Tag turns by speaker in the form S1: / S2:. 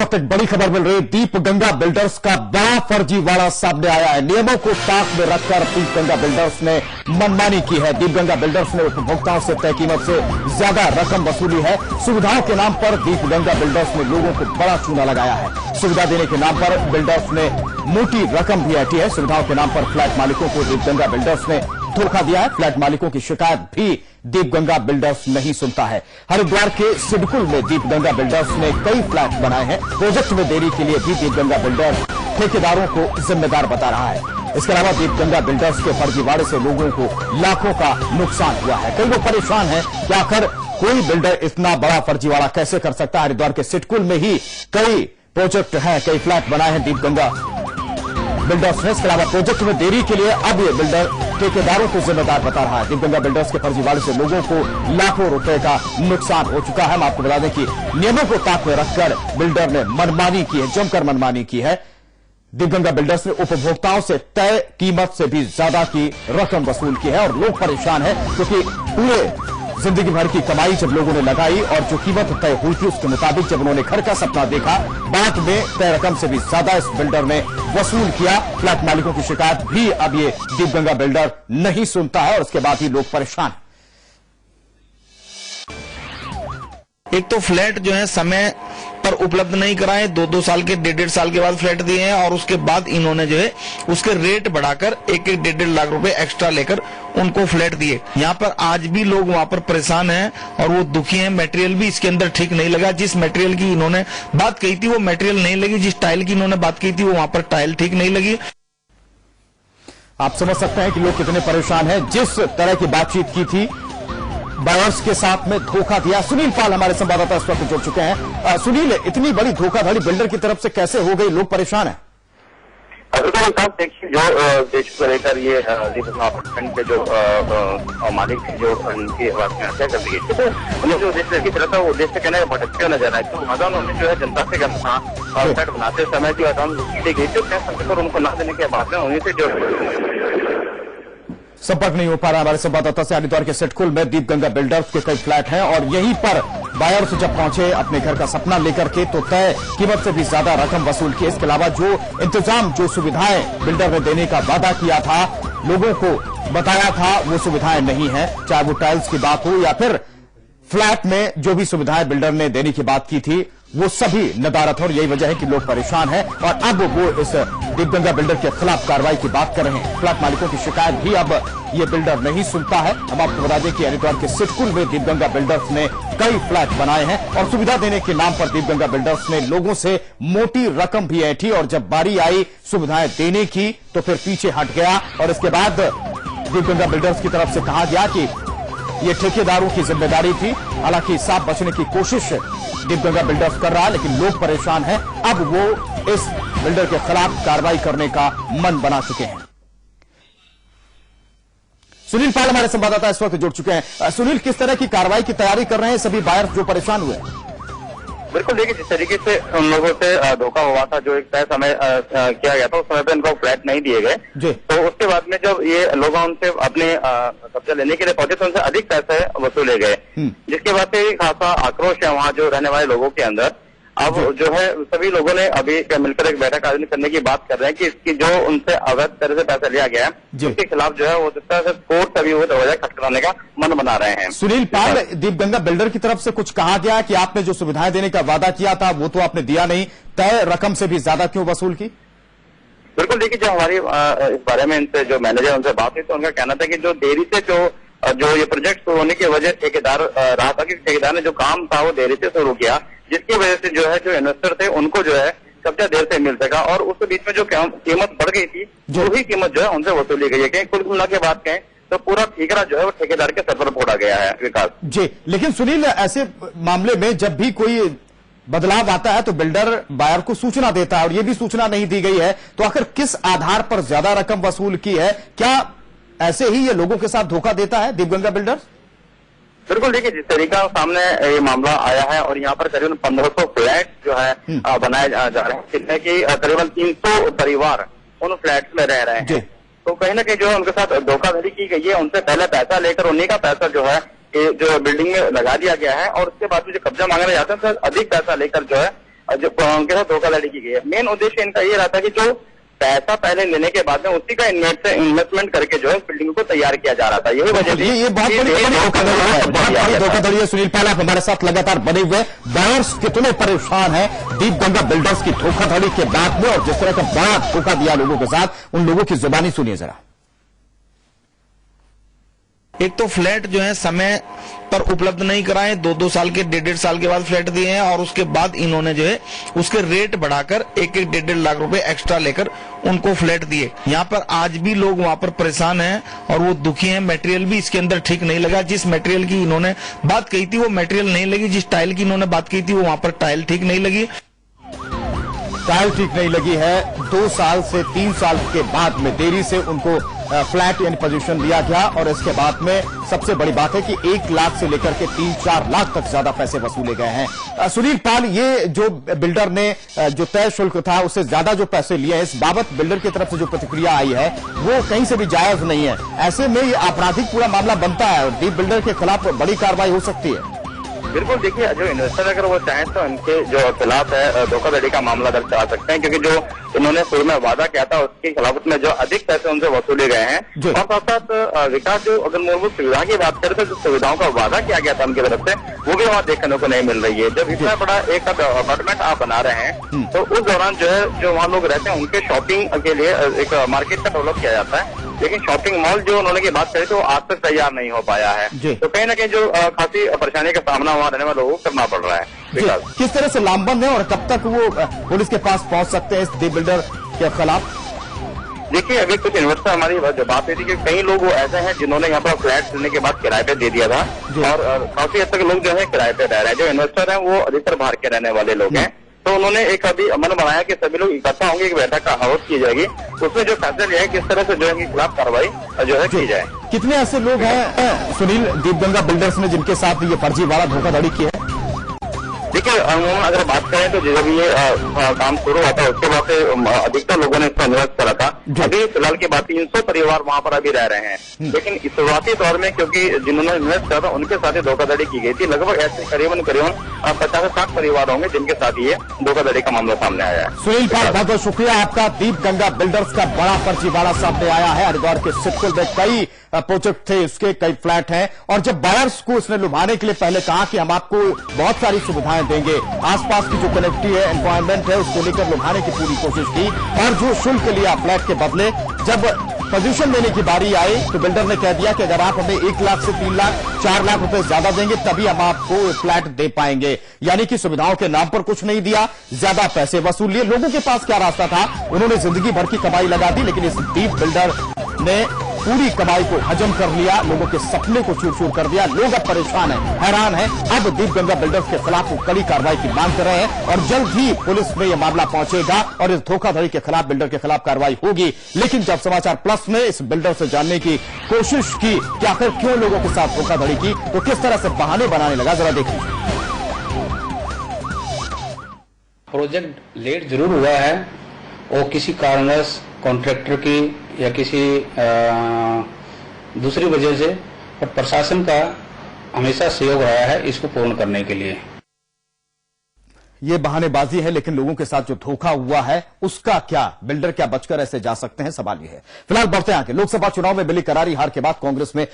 S1: वक्त एक बड़ी खबर मिल रही। दीप गंगा बिल्डर्स का बड़ा फर्जीवाड़ा सामने आया है। नियमों को ताक में रखकर दीप गंगा बिल्डर्स ने मनमानी की है। दीप गंगा बिल्डर्स ने उपभोक्ताओं से तय कीमत से ज्यादा रकम वसूली है। सुविधाओं के नाम पर दीप गंगा बिल्डर्स ने लोगों को बड़ा चूना लगाया है। सुविधा देने के नाम पर बिल्डर्स ने मोटी रकम भी ऐंठी है। सुविधाओं के नाम पर फ्लैट मालिकों को दीप गंगा बिल्डर्स ने धोखा दिया है। फ्लैट मालिकों की शिकायत भी दीप गंगा बिल्डर्स नहीं सुनता है। हरिद्वार के सिडकुल में दीप गंगा बिल्डर्स ने कई फ्लैट बनाए हैं। प्रोजेक्ट में देरी के लिए भी दीप गंगा बिल्डर्स ठेकेदारों को जिम्मेदार बता रहा है। इसके अलावा दीप गंगा बिल्डर्स के फर्जीवाड़े से लोगों को लाखों का नुकसान हुआ है। कई लोग परेशान हैं कि आखिर कोई बिल्डर इतना बड़ा फर्जीवाड़ा कैसे कर सकता है। हरिद्वार के सिडकुल में ही कई प्रोजेक्ट हैं, कई फ्लैट बनाए हैं दीप गंगा बिल्डर्स ने। इसके अलावा प्रोजेक्ट में देरी के लिए अब ये बिल्डर ठेकेदारों को जिम्मेदार बता रहा है। दीप गंगा बिल्डर्स के फर्जीवाड़े से लोगों को लाखों रुपए का नुकसान हो चुका है। हम आपको बता दें कि नियमों को ताक में रखकर बिल्डर ने मनमानी की है, जमकर मनमानी की है। दीप गंगा बिल्डर्स ने उपभोक्ताओं से तय कीमत से भी ज्यादा की रकम वसूल की है और लोग परेशान हैं क्योंकि पूरे जिंदगी भर की कमाई जब लोगों ने लगाई और जो कीमत तय हुई थी उसके मुताबिक जब उन्होंने घर का सपना देखा, बाद में तय रकम से भी ज्यादा इस बिल्डर ने वसूल किया। फ्लैट मालिकों की शिकायत भी अब ये दीप गंगा बिल्डर नहीं सुनता है और उसके बाद ही लोग परेशान हैं।
S2: एक तो फ्लैट जो है समय पर उपलब्ध नहीं कराए, 2-2 साल के 1.5 साल के बाद फ्लैट दिए हैं और उसके बाद इन्होंने जो है उसके रेट बढ़ाकर 1-1 लाख रुपए एक्स्ट्रा लेकर उनको फ्लैट दिए। यहाँ पर आज भी लोग वहाँ पर परेशान हैं और वो दुखी हैं। मटेरियल भी इसके अंदर ठीक नहीं लगा। जिस मटेरियल की इन्होंने बात कही थी वो मटेरियल नहीं लगी। जिस टाइल की इन्होंने बात की थी वो वहाँ पर टाइल ठीक नहीं लगी।
S1: आप समझ सकते हैं कि लोग कितने परेशान हैं। जिस तरह की बातचीत की थी, बायर्स के साथ में धोखा दिया। सुनील पाल हमारे संवाददाता इस वक्त जुड़ चुके हैं। सुनील, इतनी बड़ी धोखाधड़ी बिल्डर की तरफ से कैसे हो गई? लोग परेशान हैं।
S3: साहब देखिए, जो देश को लेकर ये अपार्टमेंट के जो मालिक थे, जो उनकी हत्या कर दी गई, तो उन्हें जो उद्देश्य की तरफ था वो उद्देश्य कहने भटकते हुए नजर आए। तो वहां उन्होंने जो है जनता से करना फ्लैट बनाते समय जो अदान दी गई थी और उनको न देने के बाद में उन्हीं से जो
S1: संपर्क नहीं हो पा रहा हमारे संवाददाता से। हरिद्वार के सिडकुल में दीप गंगा बिल्डर्स के कई फ्लैट हैं और यहीं पर बायर्स जब पहुंचे अपने घर का सपना लेकर के तो तय कीमत से भी ज्यादा रकम वसूल की। इसके अलावा जो इंतजाम, जो सुविधाएं बिल्डर ने देने का वादा किया था, लोगों को बताया था, वो सुविधाएं नहीं है। चाहे वो टाइल्स की बात हो या फिर फ्लैट में जो भी सुविधाएं बिल्डर ने देने की बात की थी वो सभी नदारत है और यही वजह है कि लोग परेशान हैं और अब वो इस दीप गंगा बिल्डर के खिलाफ कार्रवाई की बात कर रहे हैं। फ्लैट मालिकों की शिकायत भी अब ये बिल्डर नहीं सुनता है। हम आपको बता दें कि हरिद्वार के सिडकुल में दीप गंगा बिल्डर्स ने कई फ्लैट बनाए हैं और सुविधा देने के नाम पर दीप गंगा बिल्डर्स ने लोगों से मोटी रकम भी ऐंठी और जब बारी आई सुविधाएं देने की तो फिर पीछे हट गया और इसके बाद दीप गंगा बिल्डर्स की तरफ से कहा गया कि ये ठेकेदारों की जिम्मेदारी थी। हालांकि सांप बचने की कोशिश दीप गंगा बिल्डर्स कर रहा है लेकिन लोग परेशान हैं। अब वो इस बिल्डर के खिलाफ कार्रवाई करने का मन बना चुके हैं। सुनील पाल हमारे संवाददाता इस वक्त जुड़ चुके हैं। सुनील, किस तरह की कार्रवाई की तैयारी कर रहे हैं सभी बायर्स जो परेशान हुए?
S3: बिल्कुल देखिए, जिस तरीके से उन लोगों से धोखा हुआ था, जो एक तय समय किया गया था उस समय पे उनको फ्लैट नहीं दिए गए, तो उसके बाद में जब ये लोग उनसे अपने कब्जा लेने के लिए पहुंचे तो उनसे अधिक पैसे वसूले गए, जिसके बाद से खासा आक्रोश है वहाँ जो रहने वाले लोगों के अंदर। अब जो है सभी लोगों ने अभी मिलकर एक बैठक आयोजन करने की बात कर रहे हैं कि इसकी जो उनसे अवैध तरह से पैसा लिया गया है उसके खिलाफ जो है वो जिस तरह से कोर्ट से भी वो दरवाजा खटखटाने का मन बना रहे हैं।
S1: सुनील पाल, दीप गंगा बिल्डर की तरफ से कुछ कहा गया कि आपने जो सुविधाएं देने का वादा किया था वो तो आपने दिया नहीं, तय रकम से भी ज्यादा क्यों वसूल की?
S3: बिल्कुल देखिए, जब हमारी इस बारे में इनसे जो मैनेजर उनसे बात हुई तो उनका कहना था कि जो देरी से जो ये प्रोजेक्ट शुरू होने की वजह ठेकेदार रहा था कि ठेकेदार ने जो काम था वो देरी से शुरू किया, जिसकी वजह से जो है जो इन्वेस्टर थे उनको जो है कब्जा देर से मिल सका और उस बीच में जो कीमत बढ़ गई थी वही कीमत जो है उनसे वसूली गई है। कहीं कुल मिला के बात कहें तो पूरा ठीकरा जो है वो ठेकेदार के सर पर फोड़ा गया है। विकास
S1: जी, लेकिन सुनील, ऐसे मामले में जब भी कोई बदलाव आता है तो बिल्डर बायर को सूचना देता है और ये भी सूचना नहीं दी गई है, तो आखिर किस आधार पर ज्यादा रकम वसूल की है? क्या ऐसे ही ये लोगों के साथ धोखा देता है दीप गंगा बिल्डर्स?
S3: बिल्कुल देखिए, जिस तरीका सामने ये मामला आया है और यहाँ पर करीबन 1500 फ्लैट जो है बनाए जा रहे हैं, जिसमें कि करीबन 300 परिवार उन फ्लैट में रह रहे हैं। तो कहीं ना कहीं जो है उनके साथ धोखाधड़ी की गई है। उनसे पहले पैसा लेकर उन्हीं का पैसा जो है जो बिल्डिंग में लगा दिया गया है और उसके बाद में जो कब्जा मांगने जाते हैं तो अधिक पैसा लेकर जो है जो उनके साथ धोखाधड़ी की गई है। मेन उद्देश्य इनका ये रहा था कि जो पैसा पहले लेने के बाद में उसी का इन्वेस्टमेंट करके जो है बिल्डिंग को तैयार किया जा रहा था। यही वजह थी।
S1: ये बहुत बड़ी धोखाधड़ी है, बहुत बड़ी धोखाधड़ी है। सुनील पाल, आप हमारे साथ लगातार बने हुए, बायर्स कितने परेशान हैं दीपगंगा बिल्डर्स की धोखाधड़ी के बाद में, और जिस तरह का बड़ा धोखा दिया लोगों के साथ, उन लोगों की जुबानी सुनिए जरा।
S2: एक तो फ्लैट जो है समय पर उपलब्ध नहीं कराए, 2-2 साल के 1.5 साल के बाद फ्लैट दिए हैं, और उसके बाद इन्होंने जो है उसके रेट बढ़ाकर 1-1.5 लाख रुपए एक्स्ट्रा लेकर उनको फ्लैट दिए। यहाँ पर आज भी लोग वहां पर परेशान हैं और वो दुखी हैं। मटेरियल भी इसके अंदर ठीक नहीं लगा। जिस मटेरियल की इन्होंने बात कही थी वो मटेरियल नहीं लगी, जिस टाइल की इन्होंने बात की थी वो वहां पर टाइल ठीक नहीं लगी।
S1: टाइल ठीक नहीं लगी है। 2 साल से 3 साल के बाद में देरी से उनको फ्लैट यानी पोजीशन दिया गया, और इसके बाद में सबसे बड़ी बात है कि 1 लाख से लेकर के 3-4 लाख तक ज्यादा पैसे वसूले गए हैं। सुनील पाल, ये जो बिल्डर ने जो तय शुल्क था उससे ज्यादा जो पैसे लिए हैं, इस बाबत बिल्डर की तरफ से जो प्रतिक्रिया आई है वो कहीं से भी जायज नहीं है। ऐसे में ये आपराधिक पूरा मामला बनता है और दीप बिल्डर के खिलाफ बड़ी कार्रवाई हो सकती है।
S3: बिल्कुल, देखिए जो इन्वेस्टर अगर वो चाहें तो इनके जो खिलाफ है धोखाधड़ी का मामला दर्ज करा सकते हैं, क्योंकि जो इन्होंने शुरू में वादा किया था उसके खिलाफ में जो अधिक पैसे उनसे वसूले गए हैं। और साथ साथ विकास, जो अगर मूलभूत सुविधा की बात करें तो जो सुविधाओं का वादा किया गया था उनकी तरफ से वो भी वहाँ देखने को नहीं मिल रही है। जब इतना बड़ा एक अपार्टमेंट आप बना रहे हैं तो उस दौरान जो है जो वहाँ लोग रहते हैं उनके शॉपिंग के लिए एक मार्केट का डेवलप किया जाता है, लेकिन शॉपिंग मॉल जो उन्होंने की बात करी तो आज तक तैयार नहीं हो पाया है। तो कहीं ना कहीं जो खासी परेशानी का सामना वहाँ रहने वाले लोगों को करना पड़ रहा है।
S1: किस तरह से लामबंद है और कब तक वो पुलिस के पास पहुंच सकते हैं इस दीप बिल्डर के खिलाफ?
S3: देखिए, अभी कुछ इन्वेस्टर हमारी जो बात हुई थी कि कई लोग वो ऐसे हैं जिन्होंने यहाँ पर फ्लैट लेने के बाद किराए पे दे दिया था, और काफी हद तक लोग जो है किराए पे रह रहे हैं। जो इन्वेस्टर हैं वो अधिकतर बाहर के रहने वाले लोग हैं। तो उन्होंने एक अभी मन बनाया कि सभी लोग इकट्ठा होंगे, एक बैठक का आयोजन की जाएगी, उसमें जो फैसला लिया है किस तरह से जो है इनके खिलाफ कार्रवाई जो है की जाए।
S1: कितने ऐसे लोग हैं सुनील दीपगंगा बिल्डर्स ने जिनके साथ ये फर्जीवाड़ा धोखाधड़ी की है?
S3: देखिए, अगर बात करें तो जब ये काम शुरू हुआ था उसके बाद से अधिकतर लोगों ने इसमें इन्वेस्ट करा था। अभी फिलहाल की बात 300 परिवार वहाँ पर अभी रह रहे हैं, लेकिन इस शुरुआती दौर में क्योंकि जिन्होंने इन्वेस्ट करा था उनके साथ ही धोखाधड़ी की गई थी। लगभग ऐसे करीबन 50 से 60 परिवार होंगे जिनके साथ ये धोखाधड़ी का मामला सामने आया है।
S1: सुनील पाल, बहुत बहुत शुक्रिया आपका। दीपगंगा बिल्डर्स का बड़ा फर्जीवाड़ा सामने आया है। हरिद्वार के सिटकुल में कई प्रोजेक्ट थे, उसके कई फ्लैट हैं, और जब बायर्स को उसने लुभाने के लिए पहले कहा कि हम आपको बहुत सारी सुविधाएं देंगे, आसपास की जो कनेक्टिविटी है, एनवायरमेंट है, उसको लेकर लुभाने की पूरी कोशिश की, और जो शुल्क लिया फ्लैट के बदले, जब पोजीशन देने की बारी आई तो बिल्डर ने कह दिया कि अगर आप हमें 1 लाख से 3 लाख 4 लाख रुपए ज्यादा देंगे तभी हम आपको फ्लैट दे पाएंगे। यानी कि सुविधाओं के नाम पर कुछ नहीं दिया, ज्यादा पैसे वसूल लिए। लोगों के पास क्या रास्ता था? उन्होंने जिंदगी भर की कमाई लगा दी, लेकिन इस दीप बिल्डर ने पूरी कमाई को हजम कर लिया, लोगों के सपने को चूर-चूर कर दिया। लोग अब परेशान हैं, हैरान हैं। अब दीपगंगा बिल्डर्स के खिलाफ वो कड़ी कार्रवाई की मांग कर रहे हैं, और जल्द ही पुलिस में यह मामला पहुंचेगा और इस धोखाधड़ी के खिलाफ, बिल्डर के खिलाफ कार्रवाई होगी। लेकिन जब समाचार प्लस ने इस बिल्डर से जानने की कोशिश की कि आखिर क्यों लोगों के साथ धोखाधड़ी की, तो किस तरह से बहाने बनाने लगा, जरा देखिए।
S4: प्रोजेक्ट लेट जरूर हुआ है, और किसी कारणवश कॉन्ट्रैक्टर की या किसी दूसरी वजह से, पर प्रशासन का हमेशा सहयोग रहा है इसको पूर्ण करने के लिए।
S1: ये बहानेबाजी है, लेकिन लोगों के साथ जो धोखा हुआ है उसका क्या? बिल्डर क्या बचकर ऐसे जा सकते हैं? सवाल ये है। फिलहाल बढ़ते हैं आगे। लोकसभा चुनाव में मिली करारी हार के बाद कांग्रेस में